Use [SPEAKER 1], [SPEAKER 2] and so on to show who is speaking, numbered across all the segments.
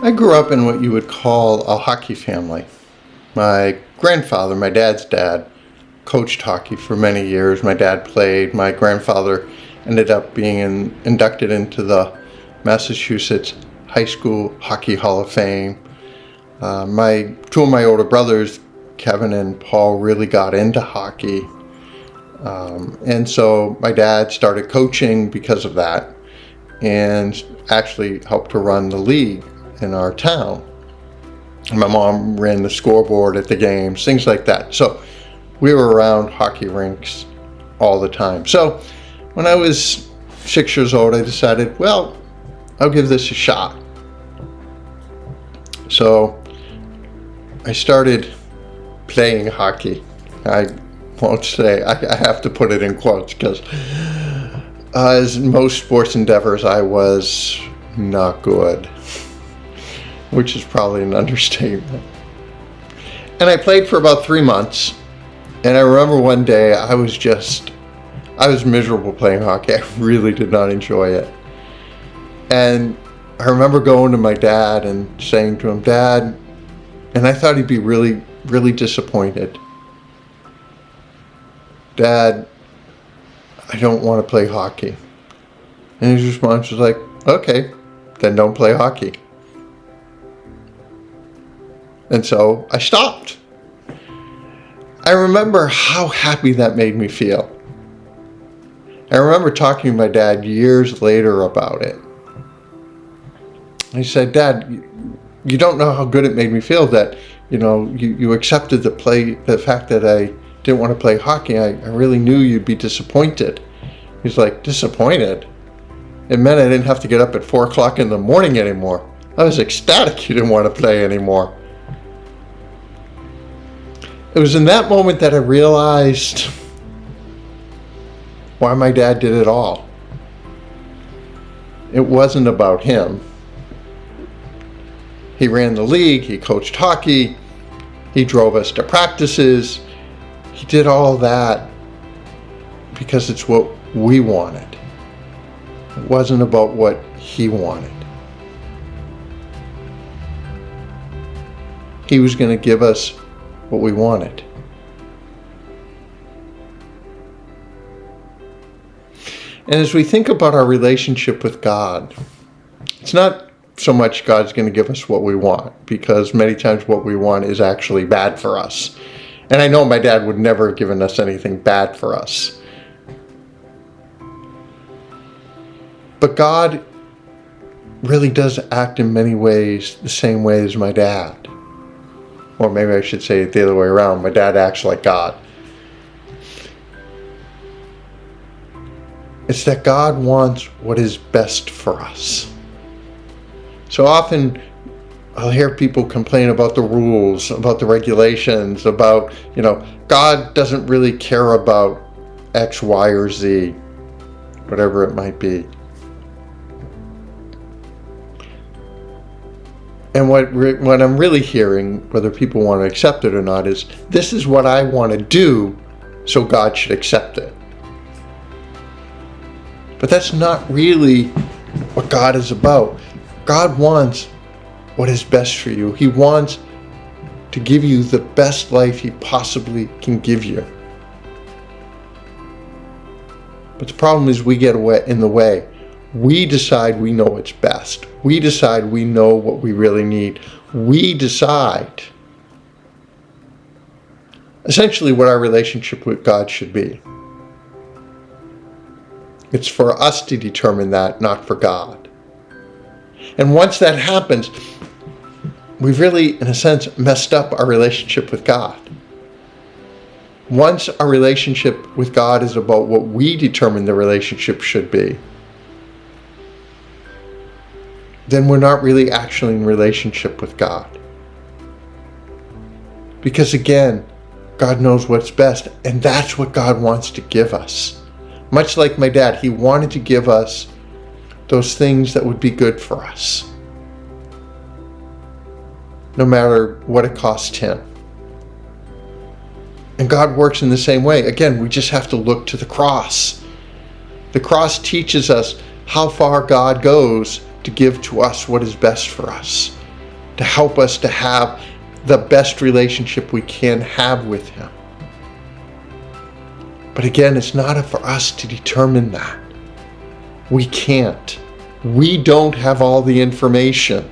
[SPEAKER 1] I grew up in what you would call a hockey family. My grandfather, my dad's dad, coached hockey for many years. My dad played. My grandfather ended up being inducted into the Massachusetts High School Hockey Hall of Fame. Two of my older brothers, Kevin and Paul, really got into hockey. And so my dad started coaching because of that and actually helped to run the league in our town. My mom ran the scoreboard at the games, things like that. So we were around hockey rinks all the time. So when I was 6 years old, I decided, well, I'll give this a shot. So I started playing hockey. I won't say, I have to put it in quotes because as most sports endeavors, I was not good, which is probably an understatement. And I played for about 3 months. And I remember one day I was miserable playing hockey. I really did not enjoy it. And I remember going to my dad and saying to him, "Dad," and I thought he'd be really, really disappointed. "Dad, I don't want to play hockey." And his response was like, "Okay, then don't play hockey." And so I stopped. I remember how happy that made me feel. I remember talking to my dad years later about it. He said, "Dad, you don't know how good it made me feel that, you accepted the fact that I didn't want to play hockey. I really knew you'd be disappointed." He's like, "Disappointed?" It meant I didn't have to get up at 4 o'clock in the morning anymore. I was ecstatic you didn't want to play anymore. It was in that moment that I realized why my dad did it all. It wasn't about him. He ran the league, he coached hockey, he drove us to practices. He did all that because it's what we wanted. It wasn't about what he wanted. He was going to give us what we wanted. And as we think about our relationship with God, it's not so much God's going to give us what we want, because many times what we want is actually bad for us. And I know my dad would never have given us anything bad for us. But God really does act in many ways the same way as my dad. Or maybe I should say it the other way around. My dad acts like God. It's that God wants what is best for us. So often I'll hear people complain about the rules, about the regulations, about, God doesn't really care about X, Y, or Z, whatever it might be. And what I'm really hearing, whether people want to accept it or not, is this is what I want to do, so God should accept it. But that's not really what God is about. God wants what is best for you. He wants to give you the best life He possibly can give you. But the problem is we get in the way. We decide we know what's best. We decide we know what we really need. We decide essentially what our relationship with God should be. It's for us to determine that, not for God. And once that happens, we've really, in a sense, messed up our relationship with God. Once our relationship with God is about what we determine the relationship should be, then we're not really actually in relationship with God. Because again, God knows what's best, and that's what God wants to give us. Much like my dad, he wanted to give us those things that would be good for us, no matter what it cost him. And God works in the same way. Again, we just have to look to the cross. The cross teaches us how far God goes to give to us what is best for us. to help us to have the best relationship we can have with Him. But again, it's not up for us to determine that. We can't. We don't have all the information.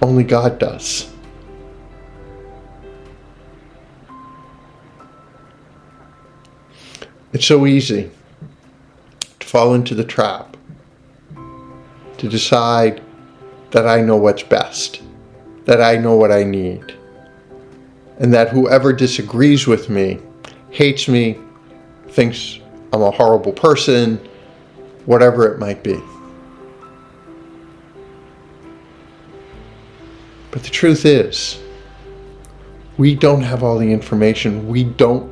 [SPEAKER 1] Only God does. It's so easy to fall into the trap, to decide that I know what's best, that I know what I need, and that whoever disagrees with me, hates me, thinks I'm a horrible person, whatever it might be. But the truth is, we don't have all the information. We don't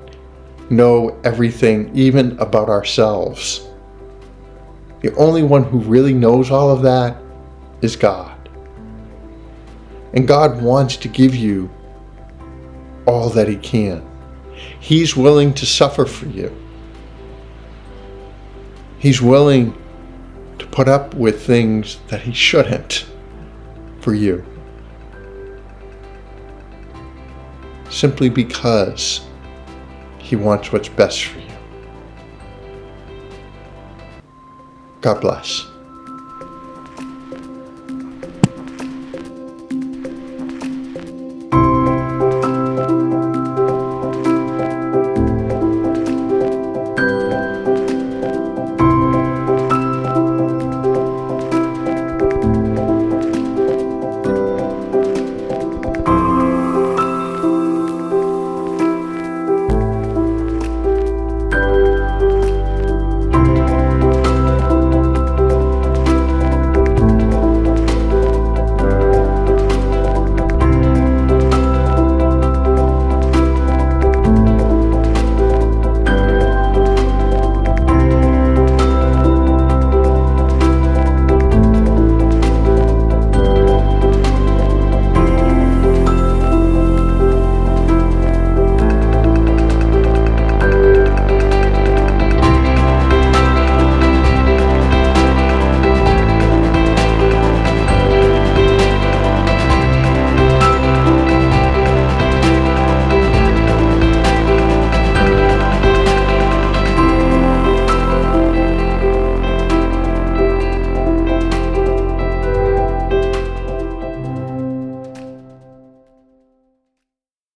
[SPEAKER 1] know everything, even about ourselves. The only one who really knows all of that is God. And God wants to give you all that He can. He's willing to suffer for you. He's willing to put up with things that He shouldn't for you. Simply because He wants what's best for you. God bless.